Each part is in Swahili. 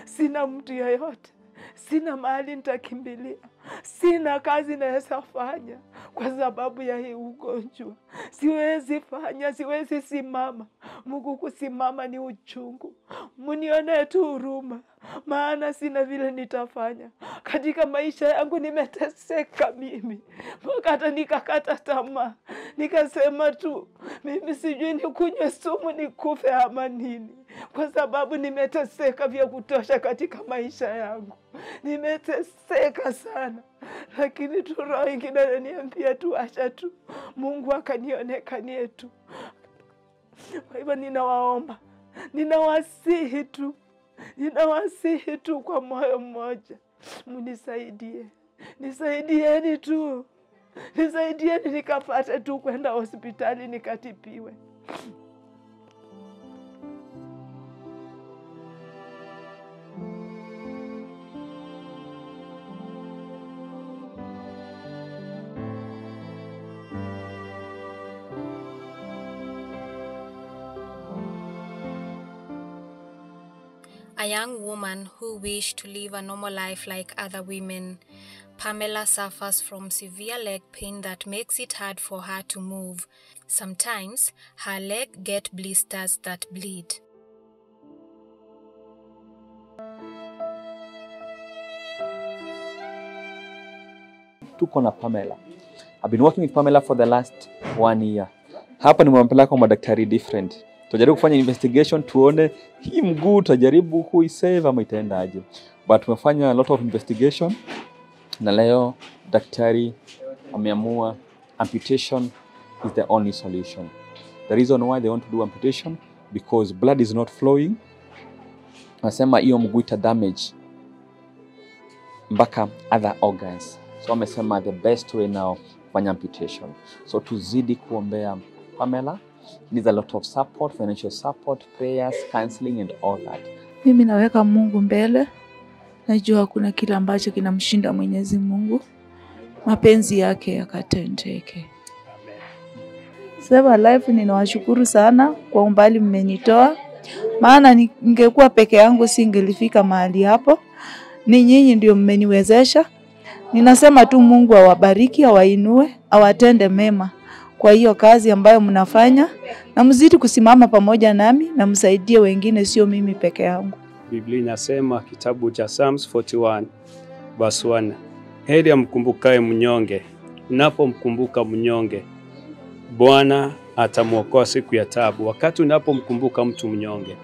Sina mtu yeyote. Sina mahali nitakimbilia. Sina kazi naweza fanya kwa sababu ya hii ugonjwa. Siwezi fanya, siwezi simama. Mungu, kusimama ni uchungu. Munione tu huruma, maana sina vile nitafanya. Katika maisha yangu nimeteseka mimi, mpaka hata nikakata tamaa. Nikasema tu mimi sijui nikunywe sumu nikufe ama nini, kwa sababu nimeteseka vya kutosha katika maisha yangu. Nimeteseka sana, lakini tu roho ingine inaniambia tu acha tu, Mungu akanionekanie tu. Kwa hivyo ninawaomba, ninawasihi tu kwa moyo mmoja, munisaidie. Nisaidieni tu. Nisaidieni nikapate tu kwenda hospitali nikatibiwe. A young woman who wished to live a normal life like other women, Pamela suffers from severe leg pain that makes it hard for her to move. Sometimes, her leg get blisters that bleed. Tuko na Pamela. I've been working with Pamela for the last 1 year. Hapa nimempeleka kwa madaktari different. Tujaribu kufanya investigation tuone hii mguu tutajaribu kuisave ama itaendaje. But tumefanya a lot of investigation na leo daktari ameamua amputation is the only solution. The reason why they want to do amputation because blood is not flowing. Nasema hiyo mguu ita damage mpaka other organs. So amesema the best way now kufanya amputation. So tuzidi kuombea Pamela. He needs a lot of support, financial support, prayers, counseling and all that. Mimi naweka Mungu mbele. Najua kuna kila ambacho kinamshinda Mwenyezi Mungu. Mapenzi yake yakatendeke. Save Life ninawashukuru sana kwa umbali mmenitoa. Maana ningekuwa peke yangu singelifika mahali hapo. Ni nyinyi ndio mmeniwezesha. Ninasema tu Mungu awabariki, awainue, awatende mema kwa hiyo kazi ambayo mnafanya, na mzidi kusimama pamoja nami na msaidie wengine, sio mimi peke yangu. Biblia inasema kitabu cha Psalms 41 verse 1, heri amkumbukaye mnyonge, unapomkumbuka mnyonge Bwana atamwokoa siku ya taabu. Wakati unapomkumbuka mtu mnyonge,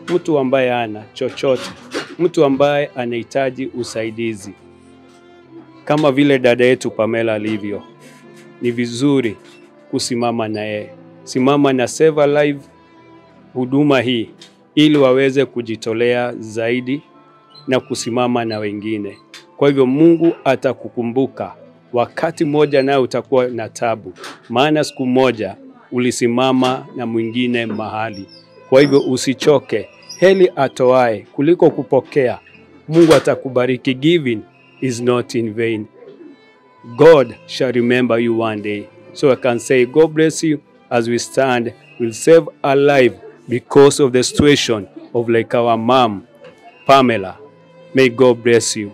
mtu ambaye hana chochote, mtu ambaye anahitaji usaidizi, kama vile dada yetu Pamela alivyo, ni vizuri kusimama na yeye. Simama na Save Life huduma hii ili waweze kujitolea zaidi na kusimama na wengine. Kwa hivyo Mungu atakukumbuka wakati mmoja, nawe utakuwa na tabu, maana siku moja ulisimama na mwingine mahali. Kwa hivyo usichoke. Heli atoae kuliko kupokea. Mungu atakubariki. Giving is not in vain. God shall remember you one day. So I can say God bless you as we stand. We'll save our life because of the situation of like our mom, Pamela. May God bless you.